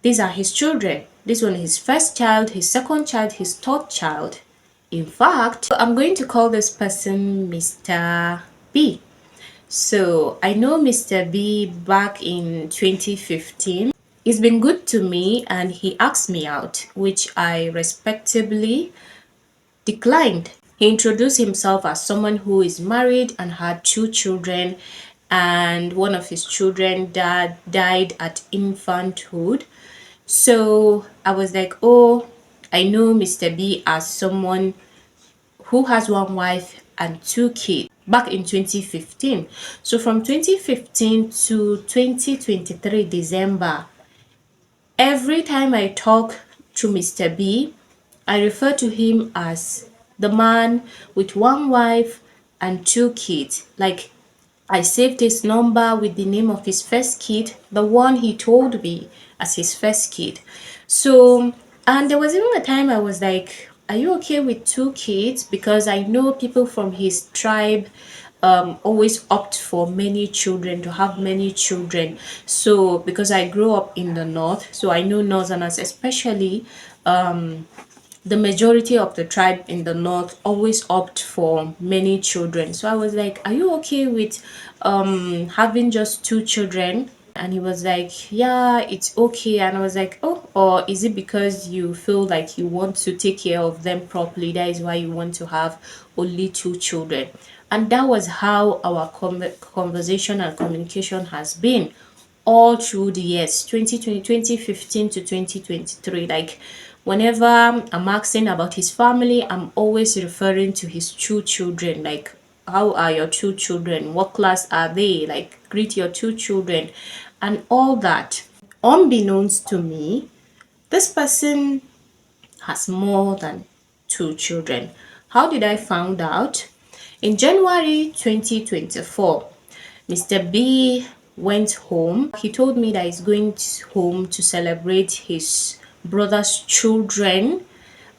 These are his children. This one is his first child, his second child, his third child. In fact, I'm going to call this person Mr. B. So I know Mr. B back in 2015. He's been good to me and he asked me out, which I respectably declined. He introduced himself as someone who is married and had two children, and one of his children died at infanthood. So I was like, oh, I know Mr. B as someone who has one wife and two kids back in 2015. So from 2015 to 2023 December, every time I talk to Mr. B, I refer to him as the man with one wife and two kids. Like, I saved his number with the name of his first kid, the one he told me as his first kid. So, and there was even a time I was like, are you okay with two kids? Because I know people from his tribe always opt for many children, to have many children. So because I grew up in the north, so I know northerners, especially the majority of the tribe in the north always opt for many children. So I was like, are you okay with having just two children? And he was like, yeah, it's okay. And I was like, oh, or is it because you feel like you want to take care of them properly, that is why you want to have only two children? And that was how our conversation and communication has been all through the years 2020, 2015 to 2023. Like, whenever I'm asking about his family, I'm always referring to his two children. Like, how are your two children? What class are they? Like, greet your two children and all that. Unbeknownst to me, this person has more than two children. How did I find out? In January 2024, Mr. B went home. He told me that he's going home to celebrate his brother's children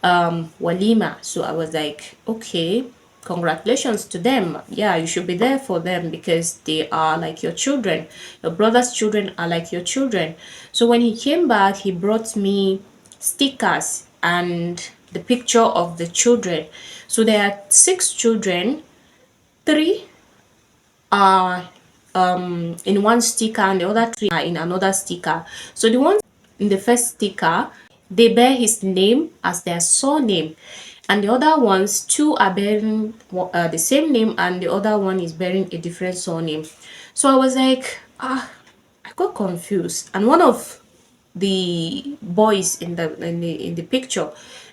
walima. So I was like, okay, congratulations to them. Yeah, you should be there for them because they are like your children. Your brother's children are like your children. So when he came back, he brought me stickers and the picture of the children. So there are six children. Three are in one sticker and the other three are in another sticker. So the ones in the first sticker, they bear his name as their surname, and the other ones, two are bearing the same name and the other one is bearing a different surname. So I was like, I got confused. And one of the boys in the picture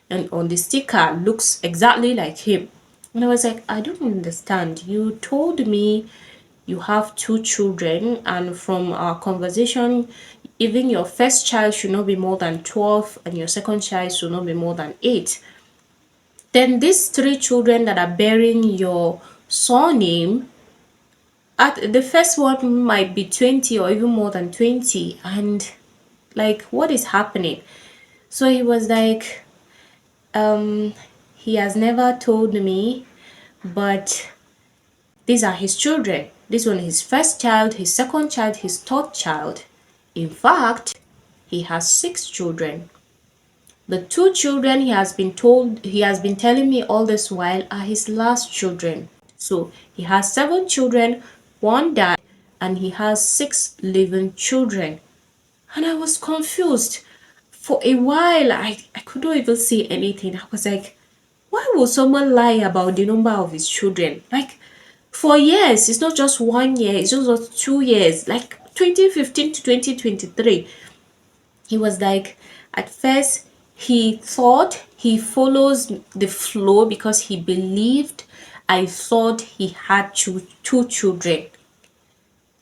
and on the sticker looks exactly like him. And I was like, I don't understand. You told me you have two children, and from our conversation, even your first child should not be more than 12 and your second child should not be more than 8. Then these three children that are bearing your surname, at the first one might be 20 or even more than 20, and like, what is happening? So he was like, um he has never told me, but these are his children. This one is his first child, his second child, his third child. In fact, he has six children. The two children he has been telling me all this while are his last children. So he has seven children, one died, and he has six living children. And I was confused. For a while, I couldn't even say anything. I was like, why would someone lie about the number of his children? Like, for years, it's not just 1 year, it's just not 2 years. Like 2015 to 2023, he was like, at first, he thought he follows the flow because he believed I thought he had two children.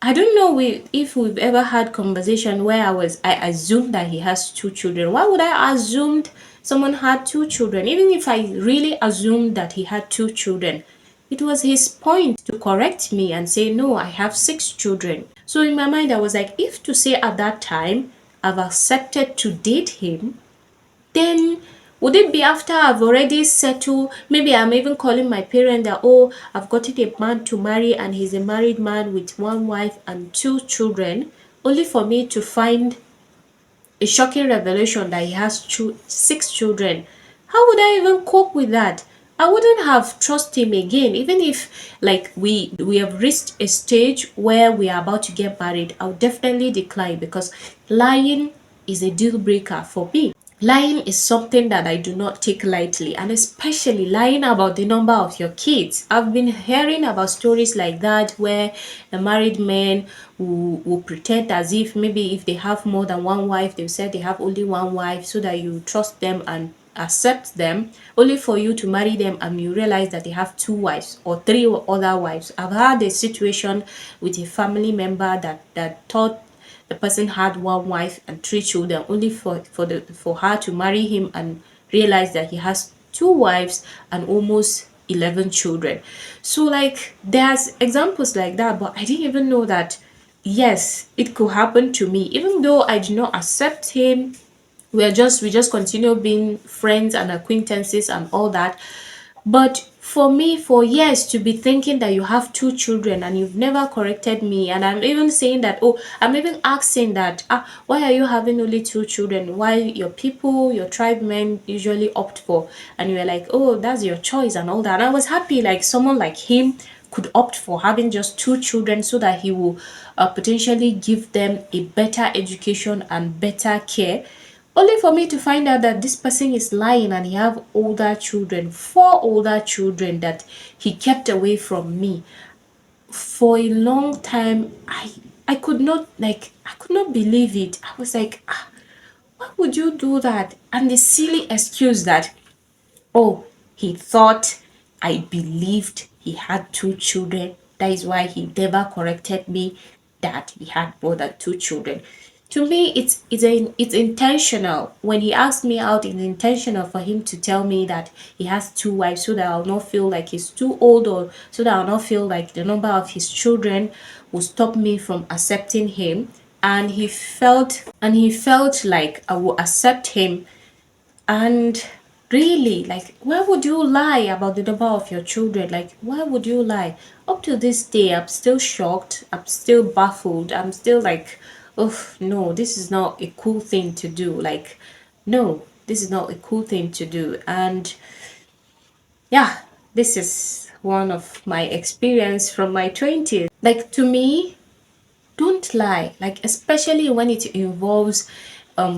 I don't know if we've ever had conversation where I assumed that he has two children. Why would I assumed someone had two children? Even if I really assumed that he had two children, it was his point to correct me and say, no, I have six children. So in my mind, I was like, if to say at that time I've accepted to date him, then would it be after I've already settled? Maybe I'm even calling my parent that, oh, I've gotten a man to marry and he's a married man with one wife and two children, only for me to find a shocking revelation that he has 6 children, how would I even cope with that? I wouldn't have trust him again. Even if like we have reached a stage where we are about to get married, I would definitely decline, because lying is a deal breaker for me. Lying is something that I do not take lightly, and especially lying about the number of your kids. I've been hearing about stories like that where a married man will pretend as if maybe if they have more than one wife, they'll say they have only one wife so that you trust them and accept them, only for you to marry them and you realize that they have 2 wives or 3 other wives. I've had a situation with a family member that thought the person had one wife and 3 children, only for her to marry him and realize that he has 2 wives and almost 11 children. So like there's examples like that, but I didn't even know that yes, it could happen to me. Even though I did not accept him, we just continue being friends and acquaintances and all that. But for me, for years to be thinking that you have 2 children and you've never corrected me, and I'm even saying that, oh, I'm even asking that, why are you having only 2 children? Why your people, your tribe men usually opt for? And you're like, oh, that's your choice and all that. And I was happy, like someone like him could opt for having just 2 children so that he will potentially give them a better education and better care, only for me to find out that this person is lying and he have older children, 4 older children that he kept away from me. For a long time, I could not, like, I could not believe it. I was like, why would you do that? And the silly excuse that, oh, he thought I believed he had 2 children. That is why he never corrected me that he had more than 2 children. To me, it's intentional. When he asked me out, it's intentional for him to tell me that he has 2 wives, so that I'll not feel like he's too old, or so that I'll not feel like the number of his children will stop me from accepting him. And he felt like I will accept him. And really, like, why would you lie about the number of your children? Like, why would you lie? Up to this day, I'm still shocked. I'm still baffled. I'm still like, oh, no, this is not a cool thing to do. Like, no, this is not a cool thing to do. And yeah, this is one of my experience from my 20s. Like, to me, don't lie, like especially when it involves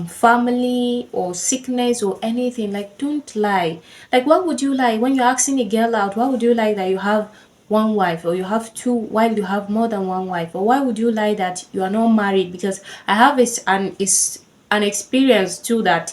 family or sickness or anything. Like, don't lie. Like, why would you lie when you're asking a girl out? Why would you lie that you have one wife, or you have two while you have more than one wife? Or why would you lie that you are not married? Because I have an experience too, that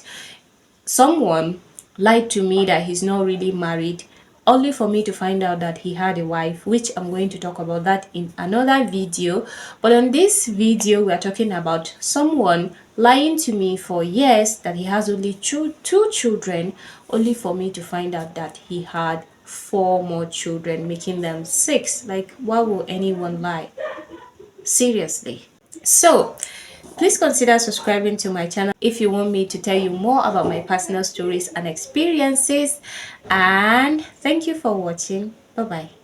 someone lied to me that he's not really married, only for me to find out that he had a wife, which I'm going to talk about that in another video. But on this video, we are talking about someone lying to me for years that he has only two children, only for me to find out that he had 4 more children, making them 6. Like, why will anyone lie? Seriously. So please consider subscribing to my channel if you want me to tell you more about my personal stories and experiences. And thank you for watching. Bye bye.